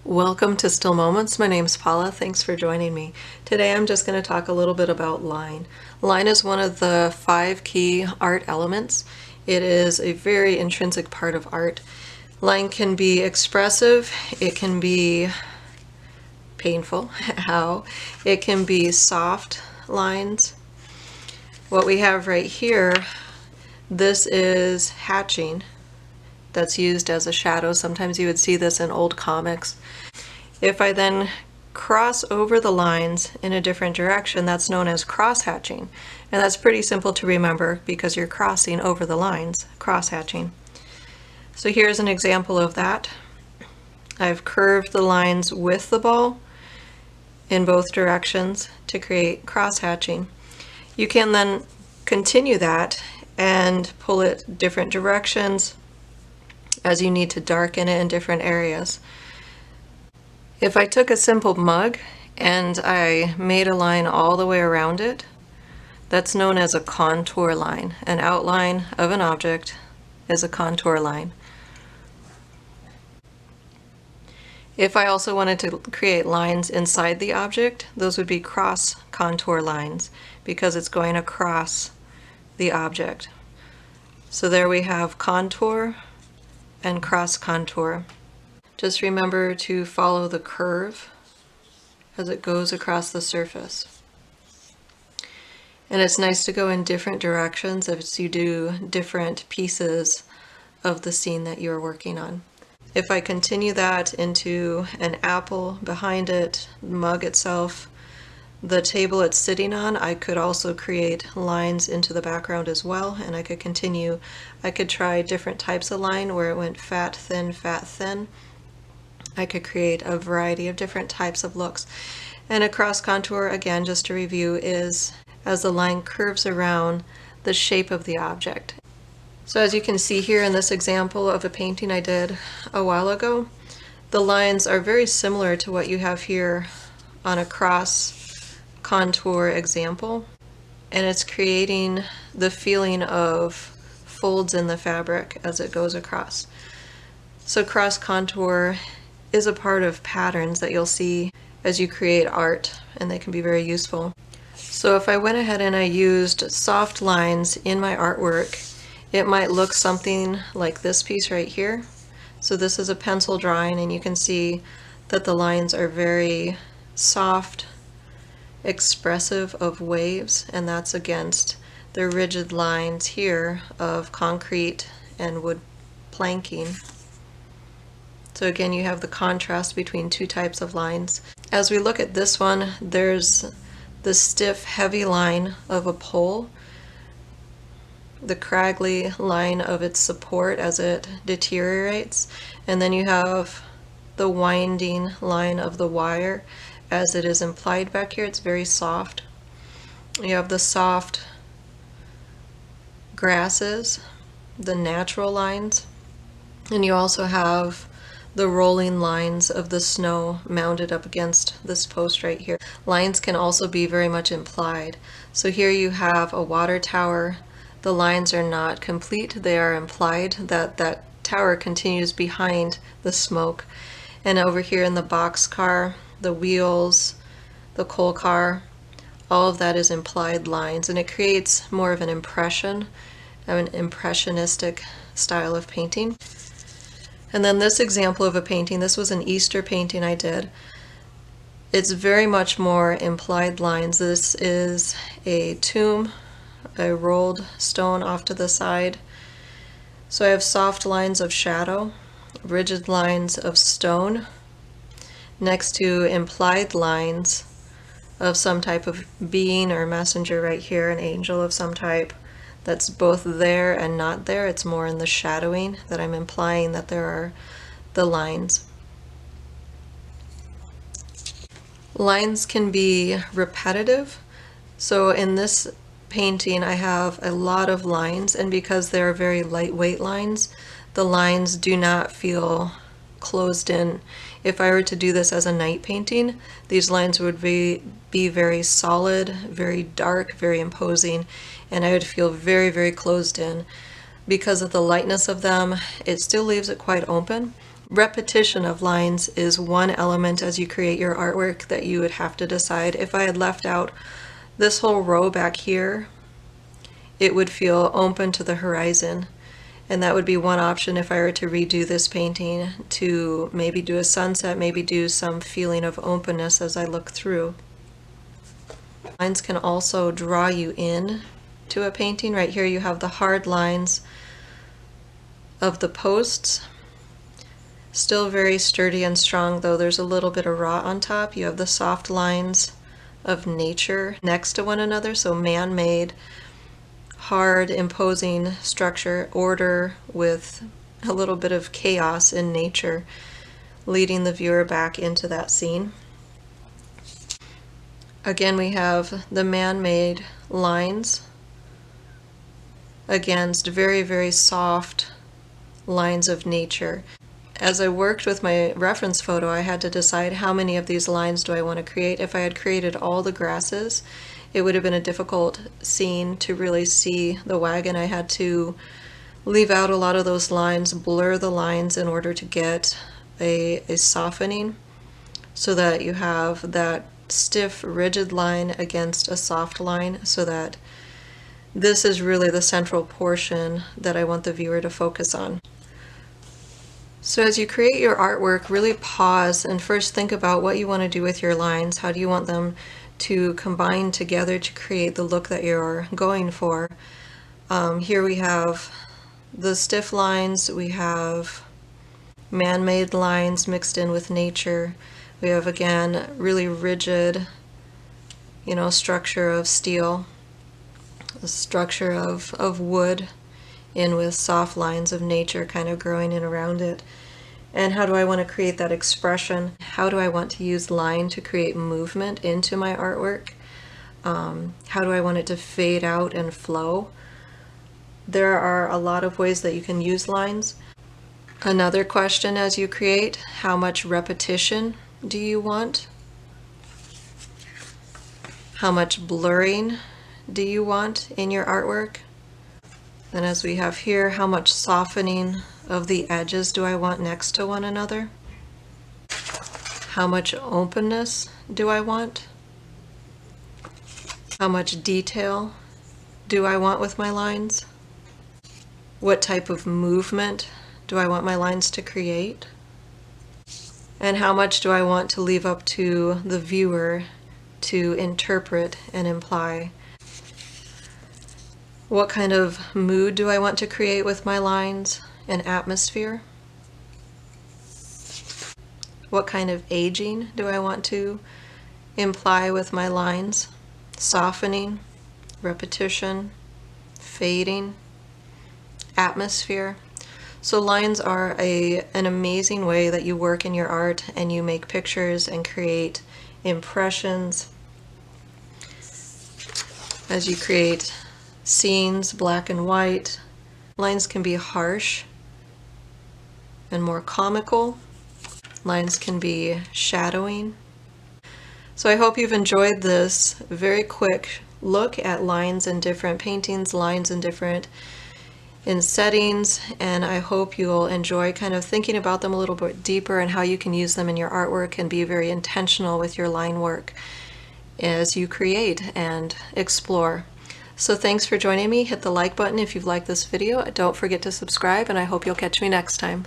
Welcome to Still Moments. My name's Paula. Thanks for joining me. Today I'm just going to talk a little bit about line. Line is one of the 5 key art elements. It is a very intrinsic part of art. Line can be expressive, it can be painful, how? It can be soft lines. What we have right here, this is hatching. That's used as a shadow. Sometimes you would see this in old comics. If I then cross over the lines in a different direction, that's known as cross-hatching. And that's pretty simple to remember because you're crossing over the lines, cross-hatching. So here's an example of that. I've curved the lines with the ball in both directions to create cross-hatching. You can then continue that and pull it different directions as you need to darken it in different areas. If I took a simple mug and I made a line all the way around it, that's known as a contour line. An outline of an object is a contour line. If I also wanted to create lines inside the object, those would be cross contour lines because it's going across the object. So there we have contour and cross contour. Just remember to follow the curve as it goes across the surface. And it's nice to go in different directions as you do different pieces of the scene that you're working on. If I continue that into an apple behind it, the mug itself, the table it's sitting on, I could also create lines into the background as well, and I could continue. I could try different types of line where it went fat, thin, fat, thin. I could create a variety of different types of looks. And a cross contour, again, just to review, is as the line curves around the shape of the object. So as you can see here in this example of a painting I did a while ago, the lines are very similar to what you have here on a cross contour example, and it's creating the feeling of folds in the fabric as it goes across. So cross contour is a part of patterns that you'll see as you create art, and they can be very useful. So if I went ahead and I used soft lines in my artwork, it might look something like this piece right here. So this is a pencil drawing, and you can see that the lines are very soft, expressive of waves, and that's against the rigid lines here of concrete and wood planking. So again, you have the contrast between two types of lines. As we look at this one, there's the stiff, heavy line of a pole, the craggy line of its support as it deteriorates, and then you have the winding line of the wire as it is implied back here. It's very soft. You have the soft grasses, the natural lines, and you also have the rolling lines of the snow mounted up against this post right here. Lines can also be very much implied. So here you have a water tower. The lines are not complete, they are implied, that tower continues behind the smoke. And over here in the boxcar, the wheels, the coal car, all of that is implied lines, and it creates more of an impression, an impressionistic style of painting. And then this example of a painting, this was an Easter painting I did. It's very much more implied lines. This is a tomb, a rolled stone off to the side. So I have soft lines of shadow, rigid lines of stone, next to implied lines of some type of being or messenger right here, an angel of some type that's both there and not there. It's more in the shadowing that I'm implying that there are the lines. Lines can be repetitive. So in this painting I have a lot of lines, and because they're very lightweight lines, the lines do not feel closed in. If I were to do this as a night painting, these lines would be very solid, very dark, very imposing, and I would feel very, very closed in. Because of the lightness of them, it still leaves it quite open, Repetition of lines is one element as you create your artwork that you would have to decide. If I had left out this whole row back here, it would feel open to the horizon. And that would be one option if I were to redo this painting, to maybe do a sunset, maybe do some feeling of openness as I look through. Lines can also draw you in to a painting. Right here you have the hard lines of the posts. Still very sturdy and strong, though there's a little bit of rot on top. You have the soft lines of nature next to one another, so man-made, hard, imposing structure, order with a little bit of chaos in nature, leading the viewer back into that scene. Again, we have the man-made lines against very, very soft lines of nature. As I worked with my reference photo, I had to decide how many of these lines do I want to create. If I had created all the grasses, it would have been a difficult scene to really see the wagon. I had to leave out a lot of those lines, blur the lines in order to get a softening, so that you have that stiff, rigid line against a soft line, so that this is really the central portion that I want the viewer to focus on. So as you create your artwork, really pause and first think about what you want to do with your lines. How do you want them to combine together to create the look that you're going for? Here we have the stiff lines, we have man-made lines mixed in with nature. We have, again, really rigid, structure of steel, a structure of wood, in with soft lines of nature kind of growing in around it. And how do I want to create that expression? How do I want to use line to create movement into my artwork? How do I want it to fade out and flow? There are a lot of ways that you can use lines. Another question as you create, how much repetition do you want? How much blurring do you want in your artwork? Then as we have here, how much softening of the edges do I want next to one another? How much openness do I want? How much detail do I want with my lines? What type of movement do I want my lines to create? And how much do I want to leave up to the viewer to interpret and imply? What kind of mood do I want to create with my lines? An atmosphere? What kind of aging do I want to imply with my lines? Softening, repetition, fading, atmosphere. So lines are an amazing way that you work in your art, and you make pictures and create impressions as you create scenes, black and white. Lines can be harsh and more comical. Lines can be shadowing. So I hope you've enjoyed this very quick look at lines in different paintings, lines in settings, and I hope you'll enjoy kind of thinking about them a little bit deeper and how you can use them in your artwork, and be very intentional with your line work as you create and explore. So thanks for joining me. Hit the like button if you've liked this video. Don't forget to subscribe, and I hope you'll catch me next time.